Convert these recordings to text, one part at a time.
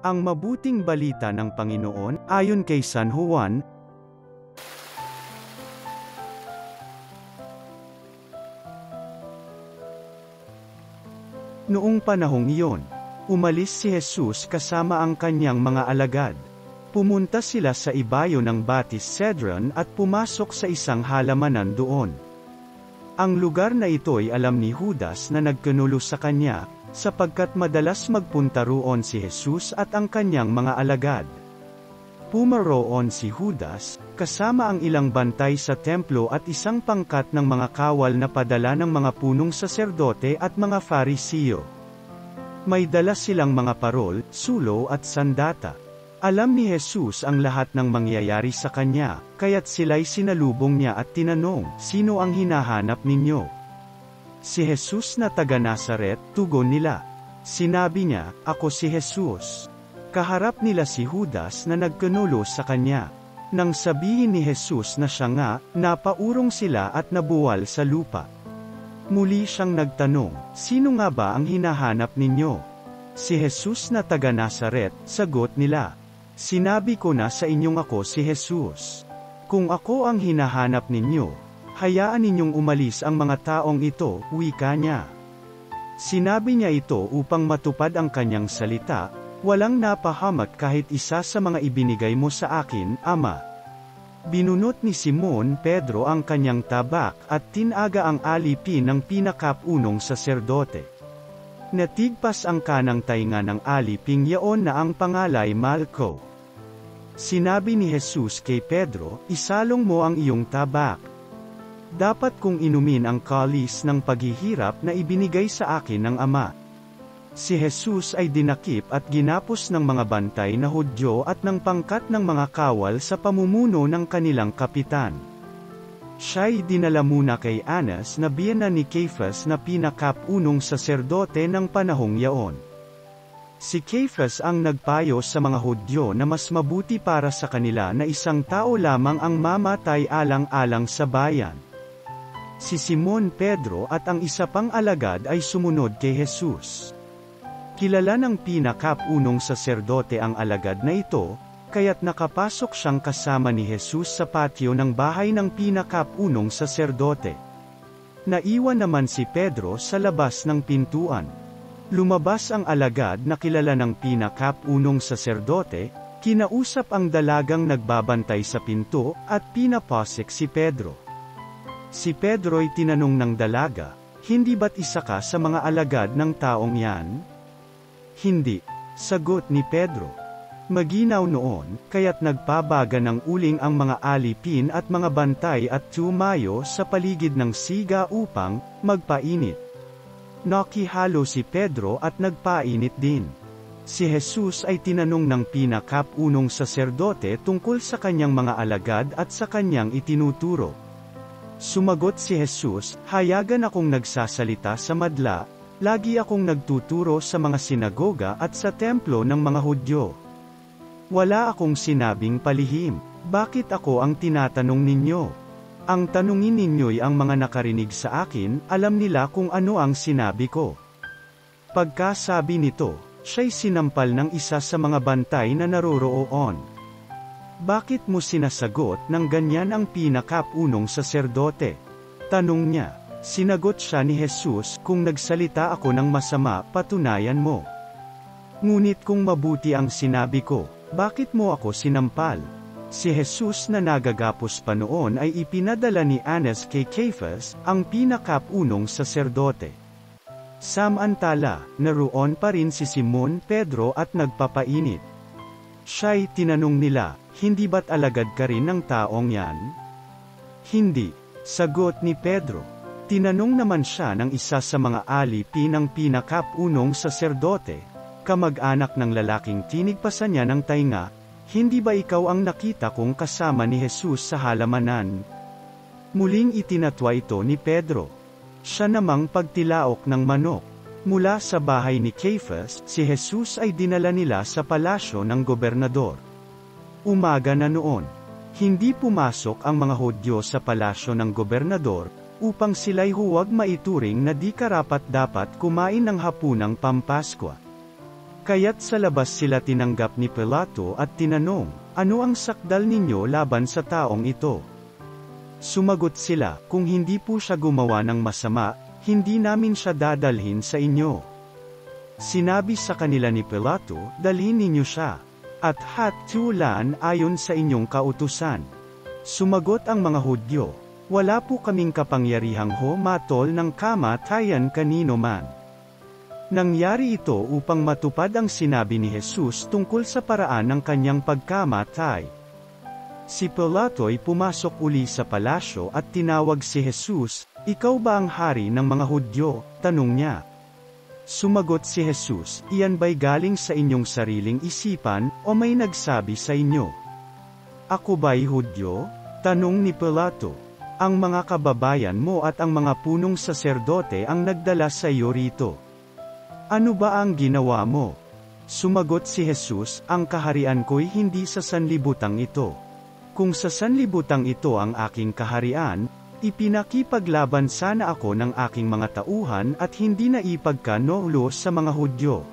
Ang mabuting balita ng Panginoon, ayon kay San Juan. Noong panahong iyon, umalis si Jesus kasama ang kanyang mga alagad. Pumunta sila sa ibayo ng Batis Cedron at pumasok sa isang halamanan doon. Ang lugar na ito'y alam ni Judas na nagkanulo sa kanya, sapagkat madalas magpunta roon si Jesus at ang kanyang mga alagad. Pumaroon si Judas, kasama ang ilang bantay sa templo at isang pangkat ng mga kawal na padala ng mga punong saserdote at mga Farisiyo. May dala silang mga parol, sulo at sandata. Alam ni Jesus ang lahat ng mangyayari sa kanya, kaya't sila'y sinalubong niya at tinanong, "Sino ang hinahanap ninyo?" "Si Jesus na taga Nazaret," tugon nila. Sinabi niya, "Ako si Jesus." Kaharap nila si Judas na nagkanulo sa kanya. Nang sabihin ni Jesus na siya nga, napaurong sila at nabuwal sa lupa. Muli siyang nagtanong, "Sino nga ba ang hinahanap ninyo?" "Si Jesus na taga Nazaret," sagot nila. "Sinabi ko na sa inyong ako si Jesus. Kung ako ang hinahanap ninyo, hayaan ninyong umalis ang mga taong ito," wika niya. Sinabi niya ito upang matupad ang kanyang salita, "Walang napahamak kahit isa sa mga ibinigay mo sa akin, Ama." Binunot ni Simon Pedro ang kanyang tabak at tinaga ang alipin ng pinakapunong saserdote. Natigpas ang kanang tainga ng aliping yaon na ang pangalay Malco. Sinabi ni Jesus kay Pedro, "Isalong mo ang iyong tabak. Dapat kong inumin ang kalis ng paghihirap na ibinigay sa akin ng Ama." Si Jesus ay dinakip at ginapos ng mga bantay na Hudyo at ng pangkat ng mga kawal sa pamumuno ng kanilang kapitan. Siya'y dinala muna kay Anas na biyana ni Caiphas na pinakapunong saserdote ng panahong yaon. Si Caiphas ang nagpayo sa mga Hudyo na mas mabuti para sa kanila na isang tao lamang ang mamatay alang-alang sa bayan. Si Simon Pedro at ang isa pang alagad ay sumunod kay Jesus. Kilala ng pinakapunong saserdote ang alagad na ito, kaya't nakapasok siyang kasama ni Jesus sa patio ng bahay ng pinakapunong saserdote. Naiwan naman si Pedro sa labas ng pintuan. Lumabas ang alagad na kilala ng pinakapunong saserdote, kinausap ang dalagang nagbabantay sa pinto, at pinapasok si Pedro. Si Pedro'y tinanong ng dalaga, "Hindi ba't isa ka sa mga alagad ng taong yan?" "Hindi," sagot ni Pedro. Maginaw noon, kaya't nagpabaga ng uling ang mga alipin at mga bantay at tumayo sa paligid ng siga upang magpainit. Nakihalo si Pedro at nagpainit din. Si Jesus ay tinanong ng pinakapunong saserdote tungkol sa kanyang mga alagad at sa kanyang itinuturo. Sumagot si Jesus, "Hayagan akong nagsasalita sa madla, lagi akong nagtuturo sa mga sinagoga at sa templo ng mga Hudyo. Wala akong sinabing palihim. Bakit ako ang tinatanong ninyo? Ang tanungin ninyo'y ang mga nakarinig sa akin, alam nila kung ano ang sinabi ko." Pagkasabi nito, siya'y sinampal ng isa sa mga bantay na naroroon. "Bakit mo sinasagot ng ganyan ang pinakapunong saserdote?" tanong niya. Sinagot siya ni Jesus, "Kung nagsalita ako ng masama, patunayan mo. Ngunit kung mabuti ang sinabi ko, bakit mo ako sinampal?" Si Jesus na nagagapos pa noon ay ipinadala ni Anas kay Caiphas, ang pinakapunong saserdote. Samantala, naroon pa rin si Simon Pedro at nagpapainit. Siya'y tinanong nila, "Hindi ba't alagad ka rin ng taong yan?" "Hindi," sagot ni Pedro. Tinanong naman siya ng isa sa mga alipin ng pinakapunong saserdote, kamag-anak ng lalaking tinigpasan niya ng tainga, "Hindi ba ikaw ang nakita kong kasama ni Jesus sa halamanan?" Muling itinatwa ito ni Pedro. Siya namang pagtilaok ng manok. Mula sa bahay ni Caiphas, si Jesus ay dinala nila sa palasyo ng gobernador. Umaga na noon. Hindi pumasok ang mga Hudyo sa palasyo ng gobernador, upang sila'y huwag maituring na di karapat-dapat kumain ng hapunang Pampaskwa. Kaya't sa labas sila tinanggap ni Pilato at tinanong, "Ano ang sakdal ninyo laban sa taong ito?" Sumagot sila, "Kung hindi po siya gumawa ng masama, hindi namin siya dadalhin sa inyo." Sinabi sa kanila ni Pilato, "Dalhin ninyo siya, at hatulan ayon sa inyong kautusan." Sumagot ang mga Hudyo, "Wala po kaming kapangyarihang humatol ng kamatayan kanino man." Nangyari ito upang matupad ang sinabi ni Jesus tungkol sa paraan ng kanyang pagkamatay. Si Pilato ay pumasok uli sa palasyo at tinawag si Jesus, "Ikaw ba ang hari ng mga Hudyo?" tanong niya. Sumagot si Jesus, "Iyan ba'y galing sa inyong sariling isipan, o may nagsabi sa inyo?" "Ako ba'y Hudyo?" tanong ni Pilato. "Ang mga kababayan mo at ang mga punong saserdote ang nagdala sa iyo rito. Ano ba ang ginawa mo?" Sumagot si Jesus, "Ang kaharian ko'y hindi sa sanlibutan ito. Kung sa sanlibutan ito ang aking kaharian, ipinakipaglaban sana ako ng aking mga tauhan at hindi na ipagkanulo sa mga Hudyo.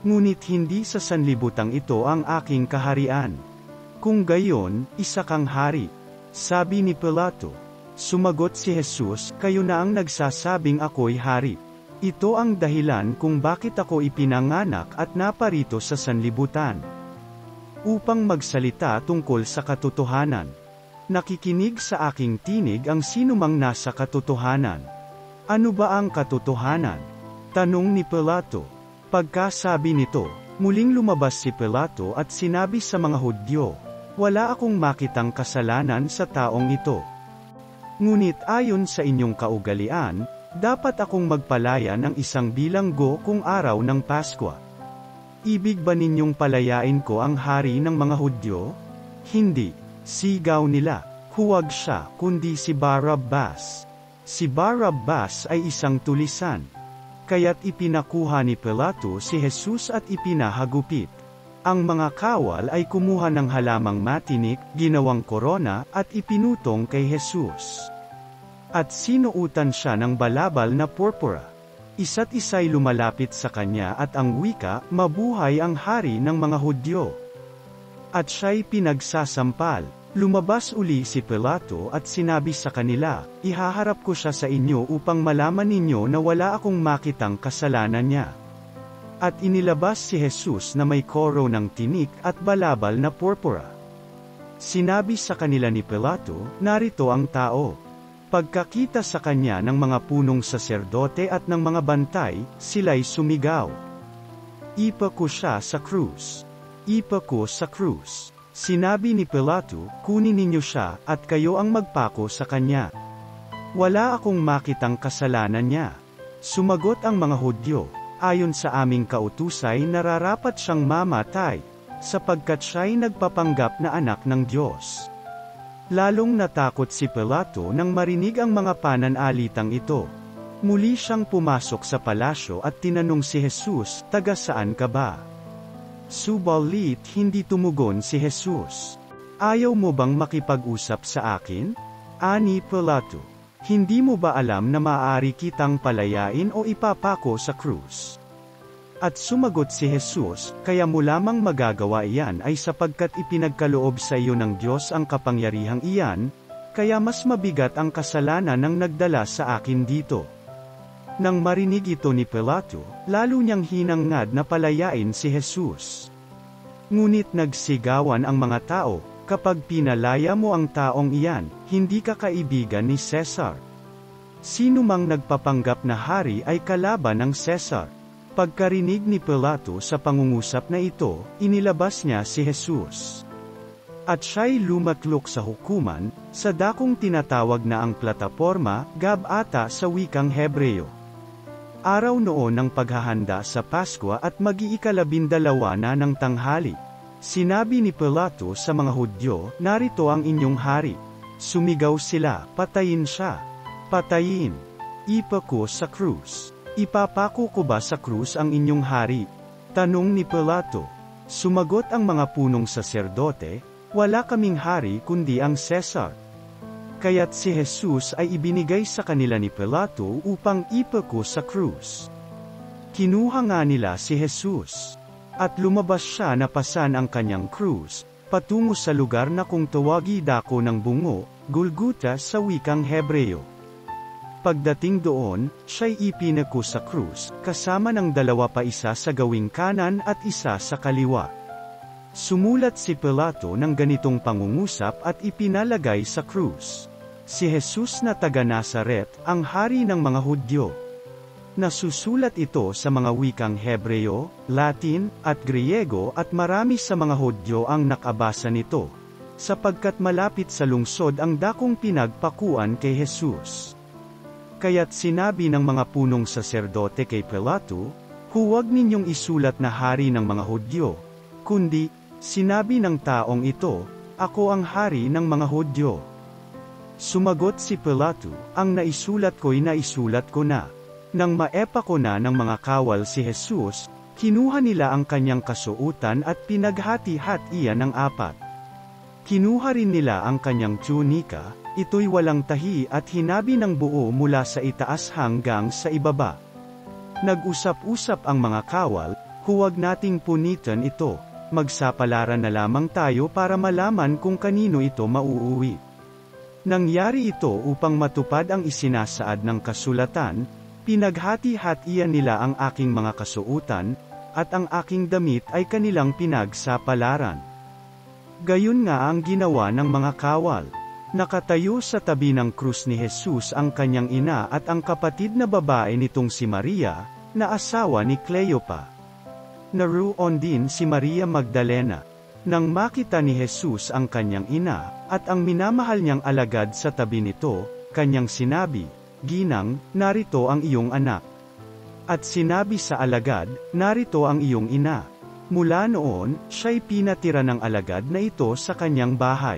Ngunit hindi sa sanlibutan ito ang aking kaharian. Kung gayon, isa kang hari," sabi ni Pilato. Sumagot si Jesus, "Kayo na ang nagsasabing ako'y hari. Ito ang dahilan kung bakit ako ipinanganak at naparito sa sanlibutan. Upang magsalita tungkol sa katotohanan. Nakikinig sa aking tinig ang sinumang nasa katotohanan." "Ano ba ang katotohanan?" tanong ni Pilato. Pagkasabi nito, muling lumabas si Pilato at sinabi sa mga Hudyo, "Wala akong makitang kasalanan sa taong ito. Ngunit ayon sa inyong kaugalian, dapat akong magpalaya ng isang bilanggo kung araw ng Paskwa. Ibig ba ninyong palayain ko ang hari ng mga Hudyo?" "Hindi," sigaw nila, "huwag siya, kundi si Barabbas." Si Barabbas ay isang tulisan. Kaya't ipinakuha ni Pilato si Jesus at ipinahagupit. Ang mga kawal ay kumuha ng halamang matinik, ginawang korona, at ipinutong kay Jesus. At sinuutan siya ng balabal na purpura. Isa't isa'y lumalapit sa kanya at ang wika, "Mabuhay ang hari ng mga Hudyo." At siya'y pinagsasampal. Lumabas uli si Pilato at sinabi sa kanila, "Ihaharap ko siya sa inyo upang malaman ninyo na wala akong makitang kasalanan niya." At inilabas si Jesus na may koro ng tinik at balabal na purpura. Sinabi sa kanila ni Pilato, "Narito ang tao." Pagkakita sa kanya ng mga punong saserdote at ng mga bantay, sila'y sumigaw, "Ipako siya sa krus! Ipako sa krus!" Sinabi ni Pilato, "Kunin ninyo siya, at kayo ang magpako sa kanya. Wala akong makitang kasalanan niya." Sumagot ang mga Hudyo, "Ayon sa aming kautusay nararapat siyang mamatay, sapagkat siya'y nagpapanggap na anak ng Diyos." Lalong natakot si Pilato nang marinig ang mga pananalitang ito. Muli siyang pumasok sa palasyo at tinanong si Jesus, "Taga saan ka ba?" Subalit hindi tumugon si Jesus. "Ayaw mo bang makipag-usap sa akin?" ani Pilato. "Hindi mo ba alam na maaari kitang palayain o ipapako sa krus?" At sumagot si Jesus, "Kaya mo lamang magagawa iyan ay sapagkat ipinagkaloob sa iyo ng Diyos ang kapangyarihang iyan, kaya mas mabigat ang kasalanan ng nagdala sa akin dito." Nang marinig ito ni Pilato, lalo niyang hinangad na palayain si Jesus. Ngunit nagsigawan ang mga tao, "Kapag pinalaya mo ang taong iyan, hindi ka kaibigan ni Cesar. Sino mang nagpapanggap na hari ay kalaban ng Cesar." Pagkarinig ni Pilato sa pangungusap na ito, inilabas niya si Jesus. At siya'y lumatlok sa hukuman, sa dakong tinatawag na ang plataporma, Gabata sa wikang Hebreo. Araw noon ng paghahanda sa Paskwa at mag-iikalabindalawa na ng tanghali. Sinabi ni Pilato sa mga Hudyo, "Narito ang inyong hari." Sumigaw sila, "Patayin siya! Patayin! Ipako sa krus! Ipapako ko ba sa krus ang inyong hari?" tanong ni Pilato. Sumagot ang mga punong saserdote, "Wala kaming hari kundi ang Cesar." Kaya't si Jesus ay ibinigay sa kanila ni Pilato upang ipako sa krus. Kinuha nga nila si Jesus. At lumabas siya na pasan ang kanyang krus, patungo sa lugar na kung tawagi dako ng bungo, Golgotha sa wikang Hebreo. Pagdating doon, siya'y ipinako sa krus, kasama ng dalawa pa, isa sa gawing kanan at isa sa kaliwa. Sumulat si Pilato ng ganitong pangungusap at ipinalagay sa krus. Si Jesus na taga Nazaret, ang hari ng mga Hudyo. Nasusulat ito sa mga wikang Hebreo, Latin, at Griego at marami sa mga Hudyo ang nakabasa nito, sapagkat malapit sa lungsod ang dakong pinagpakuan kay Jesus. Kaya't sinabi ng mga punong saserdote kay Pilato, "Huwag ninyong isulat na hari ng mga Hudyo, kundi, sinabi ng taong ito, ako ang hari ng mga Hudyo." Sumagot si Pilato, "Ang naisulat ko'y naisulat ko na." Nang maepa ko na ng mga kawal si Jesus, kinuha nila ang kanyang kasuotan at pinaghati-hatian ng apat. Kinuha rin nila ang kanyang tunika, ito'y walang tahi at hinabi ng buo mula sa itaas hanggang sa ibaba. Nag-usap-usap ang mga kawal, "Huwag nating punitin ito, magsapalaran na lamang tayo para malaman kung kanino ito mauuwi." Nangyari ito upang matupad ang isinasaad ng kasulatan, "Pinaghati-hatian nila ang aking mga kasuotan, at ang aking damit ay kanilang pinagsapalaran." Gayon nga ang ginawa ng mga kawal. Nakatayo sa tabi ng krus ni Jesus ang kanyang ina at ang kapatid na babae nitong si Maria, na asawa ni Cleopa. Naroon din si Maria Magdalena. Nang makita ni Jesus ang kanyang ina, at ang minamahal niyang alagad sa tabi nito, kanyang sinabi, "Ginang, narito ang iyong anak." At sinabi sa alagad, "Narito ang iyong ina." Mula noon, siya'y pinatira ng alagad na ito sa kanyang bahay.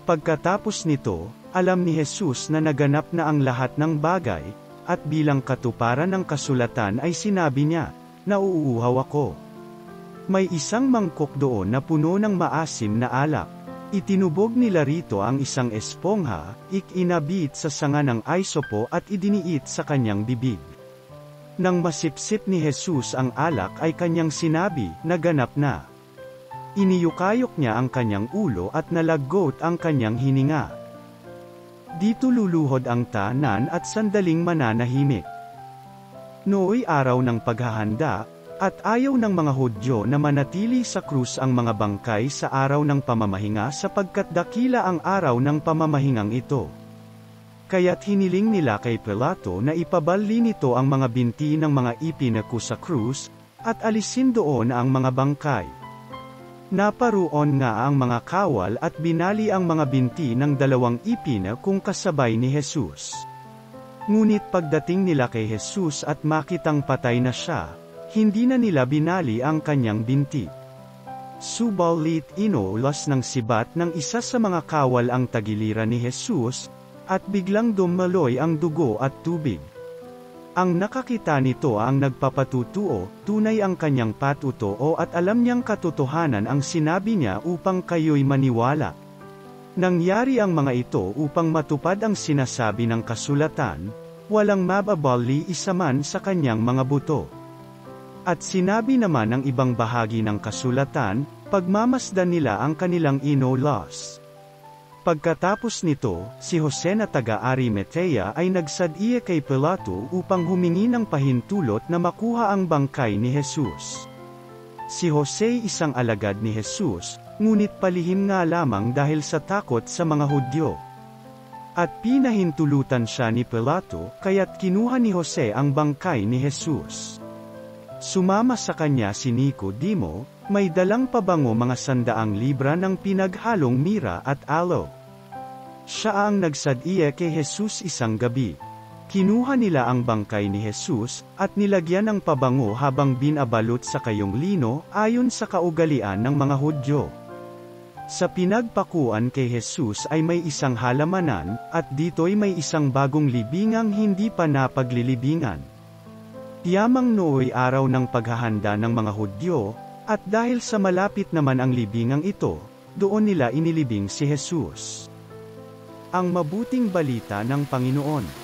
Pagkatapos nito, alam ni Jesus na naganap na ang lahat ng bagay, at bilang katuparan ng kasulatan ay sinabi niya, "Nauuhaw ako." May isang mangkok doon na puno ng maasim na alak. Itinubog nila rito ang isang espongha, inabit sa sanga ng aisopo at idiniit sa kanyang bibig. Nang masipsip ni Jesus ang alak ay kanyang sinabi, "Naganap na." Iniyukayok niya ang kanyang ulo at nalagot ang kanyang hininga. Dito luluhod ang tahanan at sandaling mananahimik. Nooy araw ng paghahanda, at ayaw ng mga Hudyo na manatili sa krus ang mga bangkay sa araw ng pamamahinga sapagkat dakila ang araw ng pamamahingang ito. Kaya't hiniling nila kay Pilato na ipabali nito ang mga binti ng mga ipinako sa krus, at alisin doon ang mga bangkay. Naparoon nga ang mga kawal at binali ang mga binti ng dalawang ipinakong kasabay ni Jesus. Ngunit pagdating nila kay Jesus at makitang patay na siya, hindi na nila binali ang kanyang binti. Subalit inuulas ng sibat ng isa sa mga kawal ang tagiliran ni Jesus, at biglang dumaloy ang dugo at tubig. Ang nakakita nito ang nagpapatutuo, tunay ang kanyang patutuo at alam niyang katotohanan ang sinabi niya upang kayo'y maniwala. Nangyari ang mga ito upang matupad ang sinasabi ng kasulatan, "Walang mababali isa man sa kanyang mga buto." At sinabi naman ng ibang bahagi ng kasulatan, pagmamasdan nila ang kanilang inuulas. Pagkatapos nito, si Jose na taga-Arimatea ay nagsadiya kay Pilato upang humingi ng pahintulot na makuha ang bangkay ni Jesus. Si Jose isang alagad ni Jesus, ngunit palihim nga lamang dahil sa takot sa mga Hudyo. At pinahintulutan siya ni Pilato, kaya't kinuha ni Jose ang bangkay ni Jesus. Sumama sa kanya si Nicodemo, may dalang pabango mga 100 libra ng pinaghalong mira at aloe. Siya ang nagsadiya kay Jesus isang gabi. Kinuha nila ang bangkay ni Jesus, at nilagyan ng pabango habang binabalot sa kayong lino, ayon sa kaugalian ng mga Hudyo. Sa pinagpakuan kay Jesus ay may isang halamanan, at dito'y may isang bagong libingang hindi pa napaglilibingan. Yamang nooy araw ng paghahanda ng mga Hudyo, at dahil sa malapit naman ang libingang ito, doon nila inilibing si Jesus. Ang mabuting balita ng Panginoon.